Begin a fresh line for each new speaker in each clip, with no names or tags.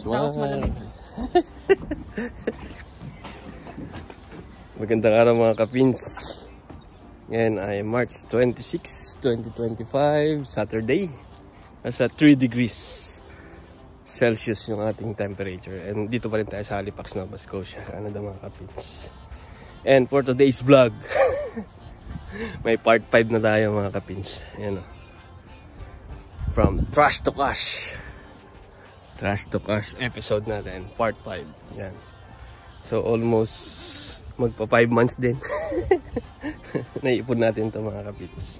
Tapos malamig.
Magandang araw mga kapins. Ngayon ay March 26, 2025, Saturday. Nasa 3 degrees Celsius yung ating temperature. And dito pa rin tayo sa Halifax, Nova Scotia, Canada mga kapins. And for today's vlog, may part 5 na tayo mga kapins. Ayan o. From Trash to Cash. Trash to Cash episode natin, part 5. Yan. So almost magpa 5 months din. Naipon natin ito mga kapits.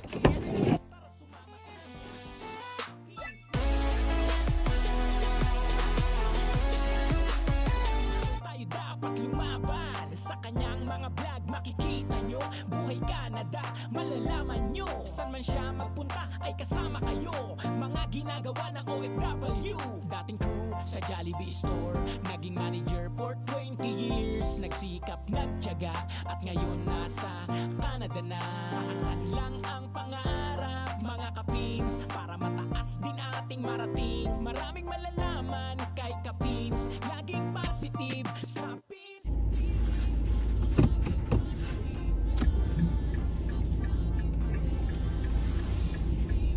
Tayo dapat lumaban sa kanyang mga vlog. Makikita nyo, buhay Canada, malalaman nyo. Saan man siya magpunta ay kasama kayo. Mga ginagawa ng OFW. Dating crew sa Jollibee store, naging manager for 20 years. Nagsikap, nagtiyaga, at ngayon nasa Canada na. Taasan lang ang pangarap mga kapins, para mataas din ating marating. Maraming malalaman kay kapins, laging positive sa pins.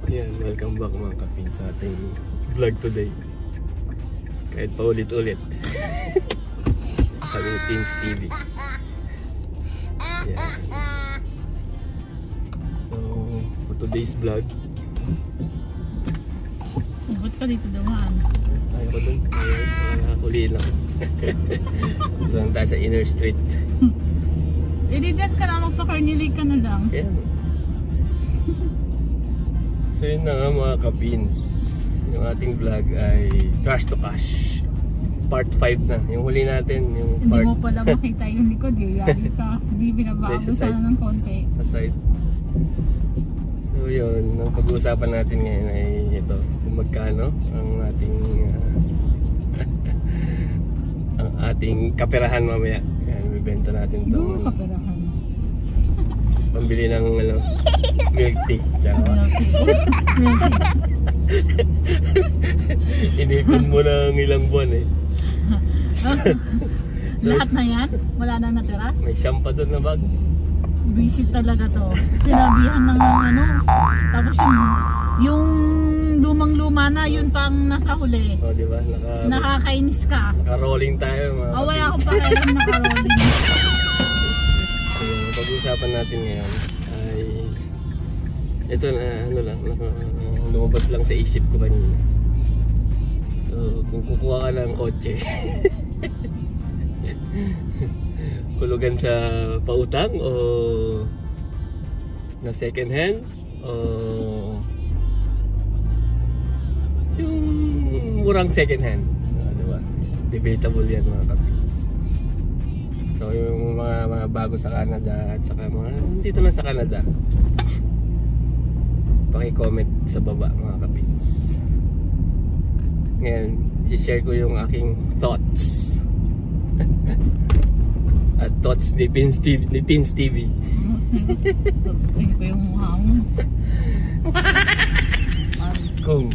Yan, welcome back mga kapins sa ating vlog today. Kahit pa ulit-ulit. Kaming Teens TV. Yan. So, for today's vlog,
Ba't ka dito dawan?
ayaw ko dun. Huliin lang. Doon tayo sa inner street.
Dyan ka na, magpa-carnilig ka na lang.
Yan. So yun na nga mga kapins. Yung ating vlog ay Trash to Cash part 5 na. Yung huli natin, yung
Hindi
part...
mo pala makita yung likod eh. Yari ka. Hindi binabago sana ng konti.
Sa side. So yun, ang pag-uusapan natin ngayon ay ito, kung magkano ang ating ang ating kaperahan mamaya. Yan, bibenta natin ito.
Doon kaperahan.
Pambili ng milk tea. Tsaka inipon mo ng ilang buwan eh. So,
lahat na yan? Wala na natira?
may siyampa doon na bag.
Busy talaga to. Sinabihan ng ano. Tapos yung lumang-luma na, yun pang nasa huli.
O, diba?
Nakakainis ka.
Naka-rolling tayo mga
Away ako
kapins.
pa kailan naka-rolling.
So, yung pag-uusapan natin ngayon ay ito na, ano lang, lumabas lang sa isip ko kanina. So, kung kukuha ka ng kotse, hulugan sa pautang o na second hand o yung murang second hand, diba? Debatable yan mga kapits. So yung mga bago sa Canada at saka mga dito na sa Canada, paki-comment sa baba mga kapits. Ngayon, i-share ko yung aking thoughts. At thoughts ni Teens TV.
Tututin ko yung mukha mo.
Kung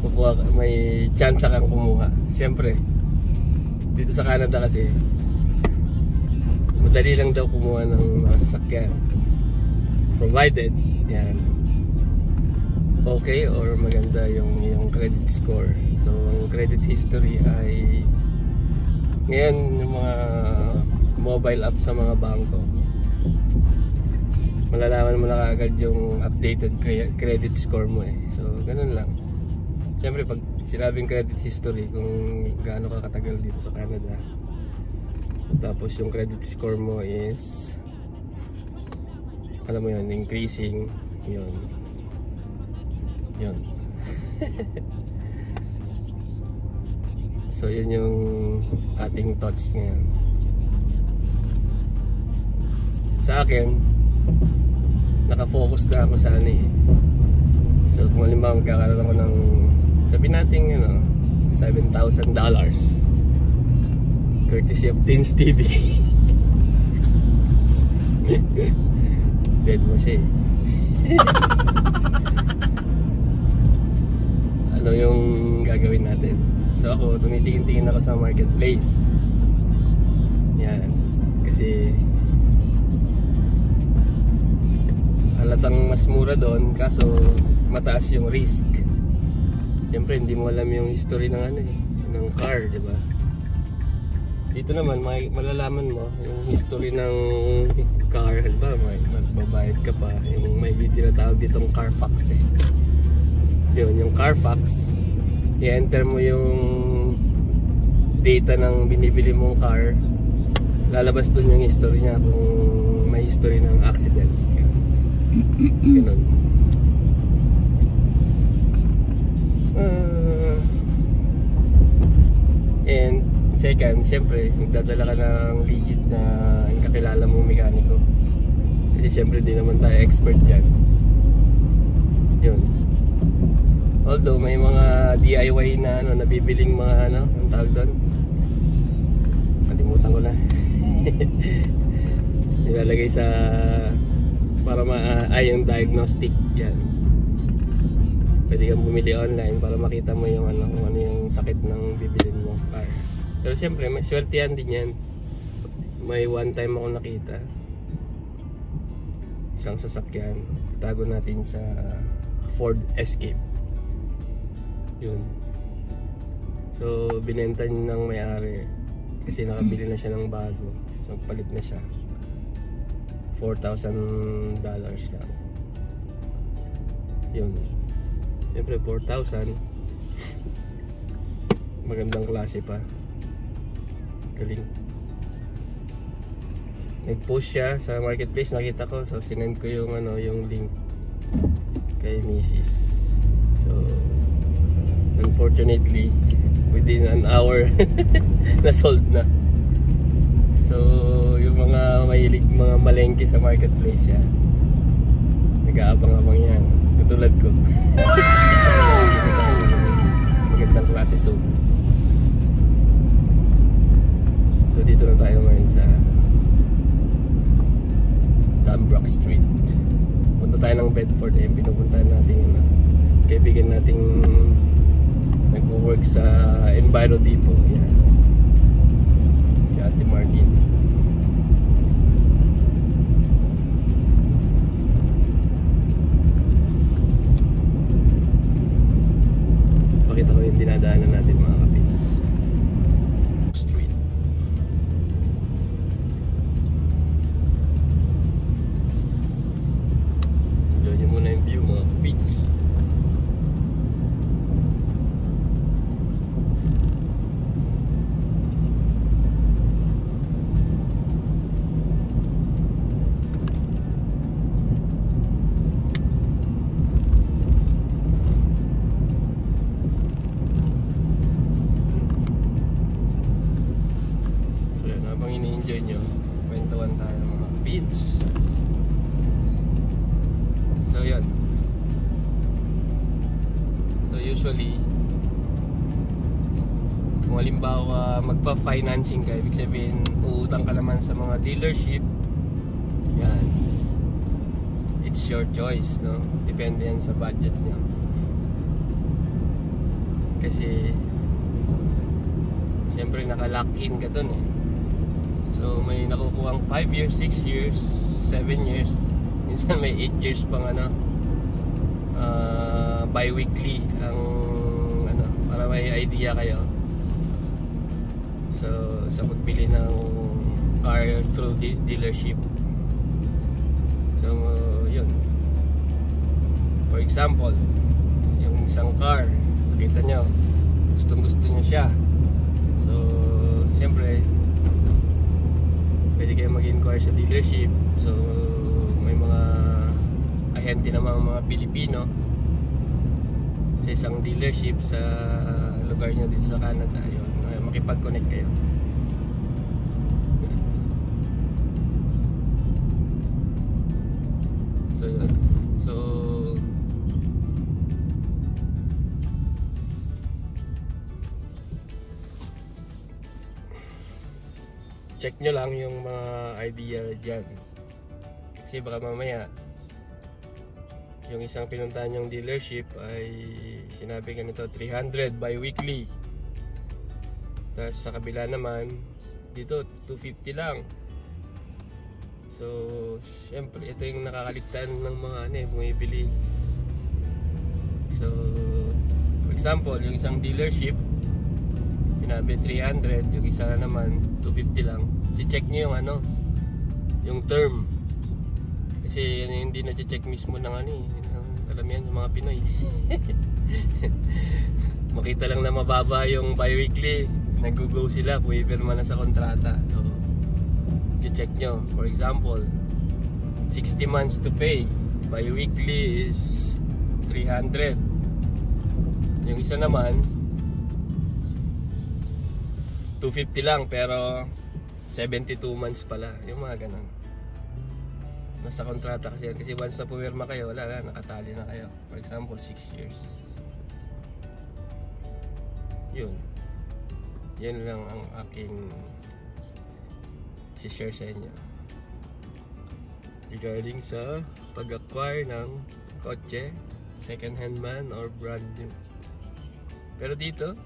kukuha ka, may chance kang kumuha. Siyempre, dito sa Canada kasi madali lang daw kumuha ng mga sasakyan. Provided, yan, okay or maganda yung credit score. So, ang credit history ay ngayon yung mga mobile app sa mga bangko, malalaman mo na kaagad yung updated credit score mo eh. So, ganun lang. Siyempre, pag sinabing credit history, kung gaano ka katagal dito sa Canada, tapos yung credit score mo is, alam mo yun, increasing, yun. So yun yung ating thoughts ngayon. Sa akin, nakafocus na ako sa ano eh. So kung halimbawa magkakaroon ako ng, sabihin natin $7,000 courtesy of Teens TV. Dead mo siya eh. ano yung gagawin natin. So ako, tumitingin-tingin ako sa marketplace. Yan. Kasi halatang mas mura doon, kaso mataas yung risk. Siyempre hindi mo alam yung history ng ng car, di ba? Dito naman malalaman mo yung history ng car, di ba? Magbabayad ka pa, yung may tinatawag ditong Carfax eh. Yun, yung Carfax, i-enter mo yung data ng binibili mong car, lalabas dun yung history niya kung may history ng accidents. Ganun. And second, syempre magdadala ka ng legit na kakilala mong mekaniko, kasi syempre di naman tayo expert dyan. Yun. Although may mga DIY na nabibiling mga ang tawag doon, kalimutan ko na. Nilalagay sa para yung diagnostic yan. Pwede kang bumili online para makita mo yung kung ano yung sakit ng bibilin mo car. Pero syempre may swertihan din yan. May one time ako nakita isang sasakyan, tago natin sa Ford Escape. Yun. So binenta niya ng may-ari kasi nakabili na siya ng bago. So palit na siya. $4,000 lang. Yun. Siyempre 4,000. Magandang klase pa. Galing. Nag-post siya sa marketplace, nakita ko. So sinend ko yung yung link kay Mrs. So unfortunately within an hour na-sold na. So yung mga mahilig, mga malengke sa marketplace yan, nag-aabang-abang yan, katulad ko. Magandang klase soap. So dito na tayo ngayon sa Tambrook Street. Punta tayo ng Bedford, pinupuntahan natin kaibigan nating nag-work sa Enviro Depot. Yan. Si Ate Marlene. Pakita ko yung dinadaanan natin mga kapits. Street. Enjoy nyo muna yung view mga kapits. Kwentuhan tayo ng mga beats. So yun. So usually kung halimbawa magpa-financing ka, ibig sabihin uutang ka naman sa mga dealership. Yan. It's your choice, no? Depende yan sa budget nyo. Kasi siyempre naka-lock in ka dun eh. So may nakukuhang 5 years, 6 years, 7 years, minsan may 8 years pang bi-weekly ang para may idea kayo. So sa pagbili ng car through dealership. So yun. For example, yung isang car, nakita nyo, gustong-gusto nyo siya. So siyempre pwede kayo mag-inquire sa dealership. So may mga ahente naman mga Pilipino sa isang dealership sa lugar nyo dito sa Canada. Yun, makipag-connect kayo. So yun. So check nyo lang yung mga idea dyan. Kasi baka mamaya Yung isang pinuntahan yung dealership ay sinabi ganito 300 bi-weekly. Tapos sa kabila naman dito 250 lang. So syempre ito yung nakakaligtan ng mga bumibili. So for example, yung isang dealership sinabi 300, yung isa naman 250 lang. I-check nyo yung yung term. Kasi hindi na check mismo ng kalamihan ng mga Pinoy. Makita lang na mababa yung bi-weekly, nag-go sila, puipirma na sa kontrata. So i-check nyo. For example, 60 months to pay, bi-weekly is 300. Yung isa naman 250 lang pero 72 months pala. Yung mga ganun. Nasa kontrata kasi once na pumirma kayo, wala na, nakatali na kayo. For example, 6 years. Yun lang ang aking share sa inyo regarding sa pag-acquire ng kotse, second hand man or brand new. Pero dito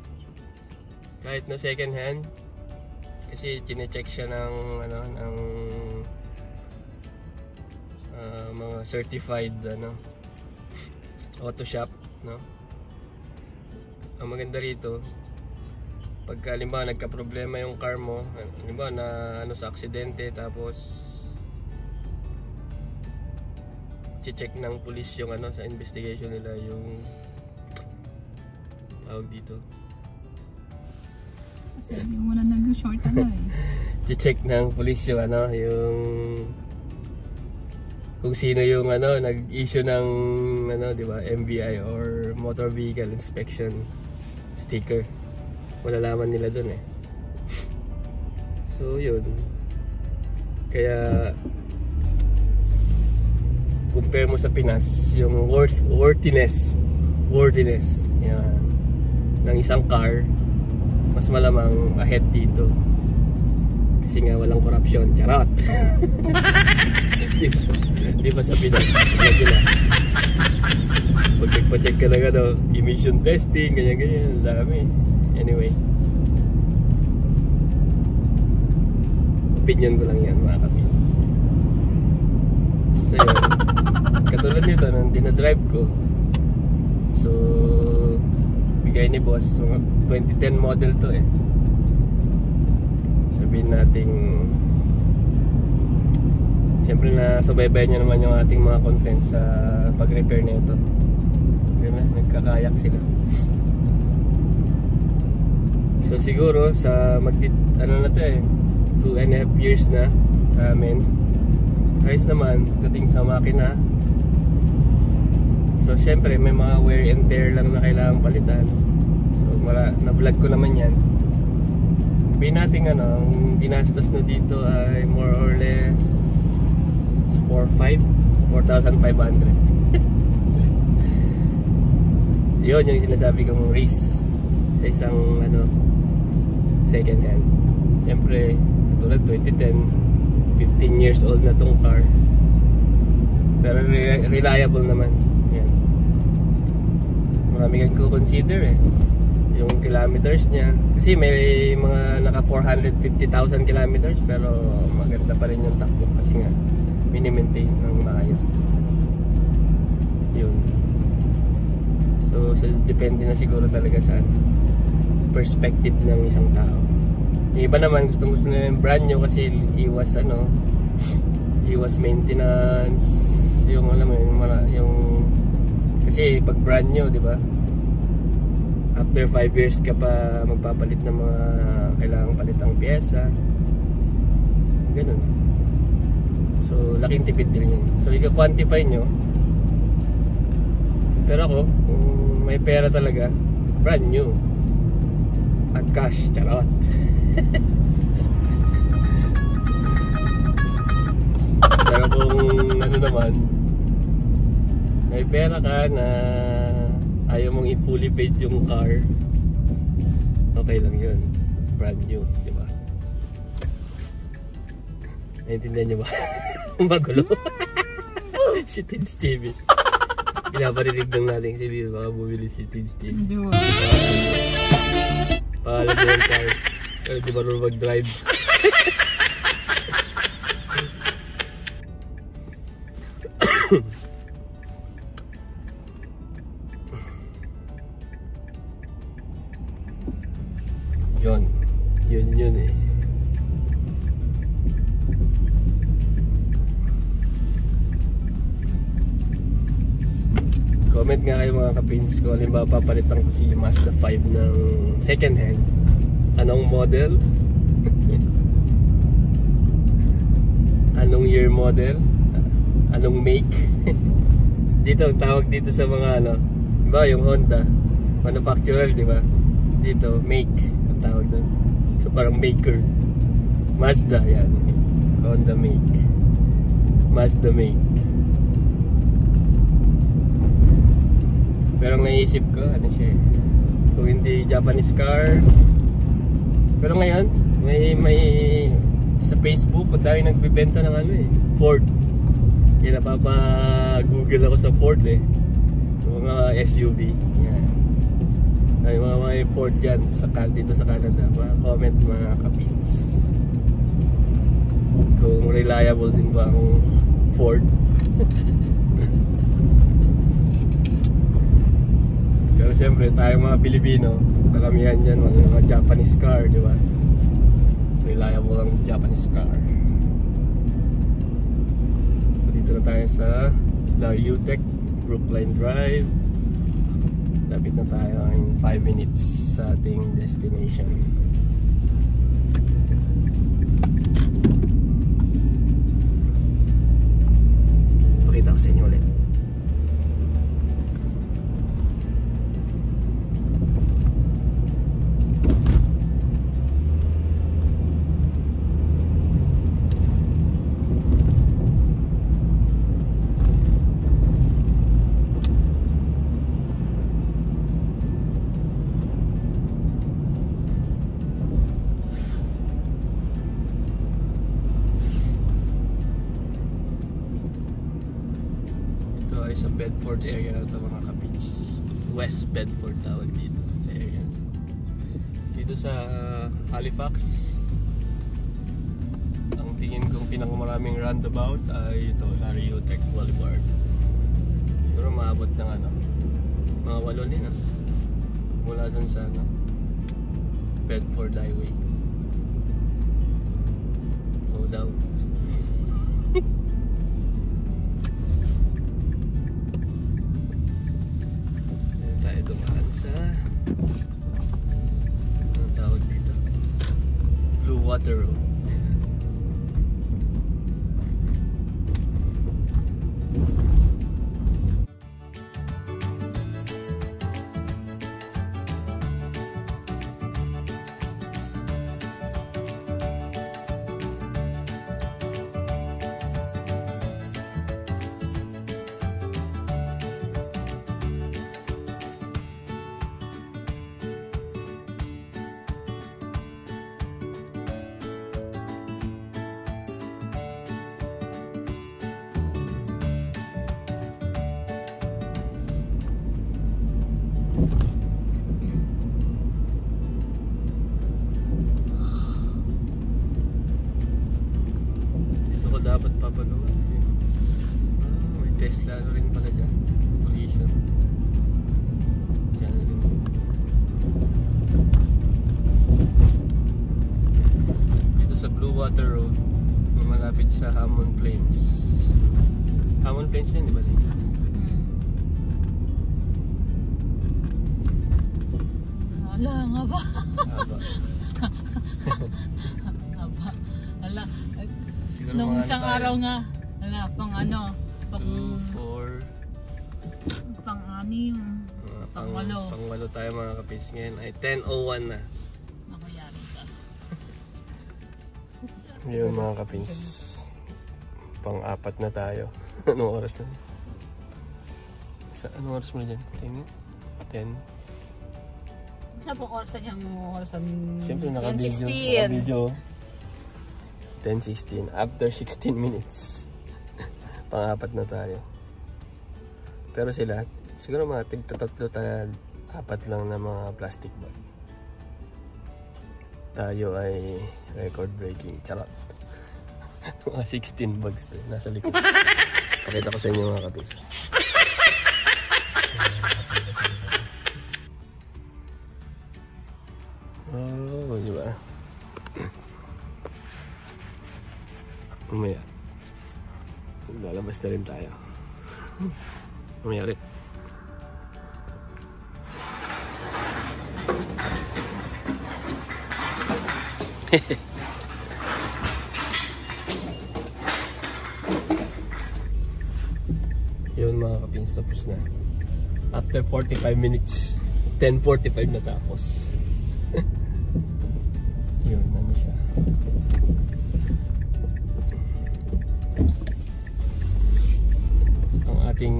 kahit na second hand, kasi chine-check siya ng mga certified auto shop, no? Ang maganda rito, pagka halimbawa nagka-problema yung car mo, halimbawa na sa aksidente, tapos check ng police yung sa investigation nila yung tawag dito.
Kasi hindi mo na nag-short
check ng police yung yung kung sino yung nag-issue ng di ba, MVI or Motor Vehicle Inspection sticker. Malalaman nila dun So yun. Kaya compare mo sa Pinas yung worthiness yan, ng isang car, mas malamang ahead dito kasi nga walang corruption. Charot. Di ba sa Pinas pag nagpa-check ka ng emission testing, ganyan dami. Anyway, opinion ko lang yan, mga kapins. So yun, katulad nito nang dinadrive ko, so bigay ni boss, 2010 model to sabihin natin, siyempre na subaybayan niya naman yung ating mga content sa pag-repair nito. Ganun, nagkakayak sila. So siguro sa na to 2.5 years na amin. Ayos naman dating sa makina. So syempre may mga wear and tear lang na kailangang palitan. So na-vlog ko naman yan. Sabihin natin ang ginastos na dito ay more or less 4,500. Yun yung sinasabi kong race sa isang second hand. Siyempre tulad 2010, 15 years old na tong car, pero reliable naman. Yan. Marami kang consider yung kilometers niya, kasi may mga naka 450,000 kilometers pero maganda pa rin yung takbo kasi nga mini-maintain ng maayos. Yun. So depende na siguro talaga sa perspective ng isang tao. Yung iba naman gusto na yung brand new kasi iwas maintenance, yung alam mo yung kasi pag brand new, di ba, after 5 years ka pa magpapalit ng mga kailangang palitang pyesa, ganun. So laking tipid din yun. So i-quantify nyo. Pero ako, kung may pera talaga, brand new at cash, charot. Pero kung naman, may pera ka na ayaw mong i-fully paid yung car, okay lang yun, brand new, di ba? Naintindihan nyo ba? Magulo. Si Tins TV. Pinaparinig lang natin kasi baka bumili si Steve.
Hindi mo.
Pangalan ko yung car. Di marunong mag-drive. Yun eh. Comment nga kayo mga kapins kung halimbawa papalitan ko si Mazda 5 ng second hand. Anong model? Anong year model? Anong make? Dito ang tawag dito sa mga ano, diba yung Honda manufacturer, diba? Dito make ang tawag doon. So parang maker. Mazda yan. Honda make. Mazda make. Pero naisip ko, ano siya, kung hindi Japanese car. Pero ngayon, may sa Facebook, kung dahil nagbibenta ng ano eh, Ford. Kaya napapa-google ako sa Ford eh. Yung mga SUV. Yan. Ay, mga Ford dyan dito sa Canada. Mga comment mga kapins. Kung reliable din ba ang Ford. Pero siyempre tayong mga Pilipino, karamihan dyan mga Japanese car, di ba? Reliable ang Japanese car. So dito na tayo sa Laryutech, Brookline Drive. Lapit na tayo in 5 minutes sa ating destination. Pakita ko sa inyo ulit. Sa Bedford area na ito mga kapits. West Bedford tawag dito sa area. Dito sa Halifax, ang tingin kong pinakamaraming roundabout ay ito, Laryutech Boulevard. Siguro maabot ng ano, mga 8 din mula dun sa ano, Bedford Highway. Go down. Dumaan sa anong tawag dito? Blue Water Road. Dapat papagawa. May Tesla na rin pala dyan. Collision. Dyan rin. Dito sa Blue Water Road, malapit sa Hammond Plains. Hammond Plains din, di ba?
Wala nga ba?
Haba.
Haba. Wala.
Siguro
nung
mga
isang araw nga, wala, pang ano, pang
2, 4,
pang-6, pang-8.
Pang-8 tayo mga kapis. Ngayon ay 10:01 na.
Nakuyari ka.
Ngayon mga kapis, pang-4 na tayo. Anong oras na? Anong oras mo na dyan? 10?
Sa pong orasan yung orasan
siyempre naka-video. 10:16 after 16 minutes. Pang-4 na tayo. Pero sila, siguro mga tig-tatlo apat lang na mga plastic bag. Tayo ay record breaking. Charot. Mga 16 bags to. Nasa likod. Pakita ko sa inyo mga kapisa. Oh, di ba? Umaya. Lalabas na rin tayo. Umaya rin. Yun mga kapins, tapos na. After 45 minutes, 10:45 na tapos. Yun, ano siya. Ang ating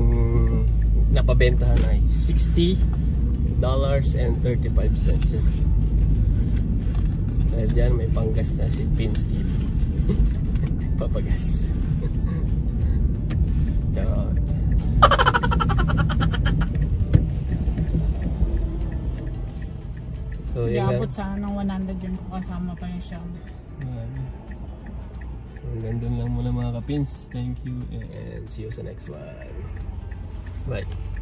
napabentahan ay $60.35. Dahil dyan may panggas na si Pin Steve. Papagas. Charot. So
Iabot sana ng 100 din kung kasama pa yung siyang.
So hanggang doon lang muna mga kapins. Thank you and see you sa next one. Bye.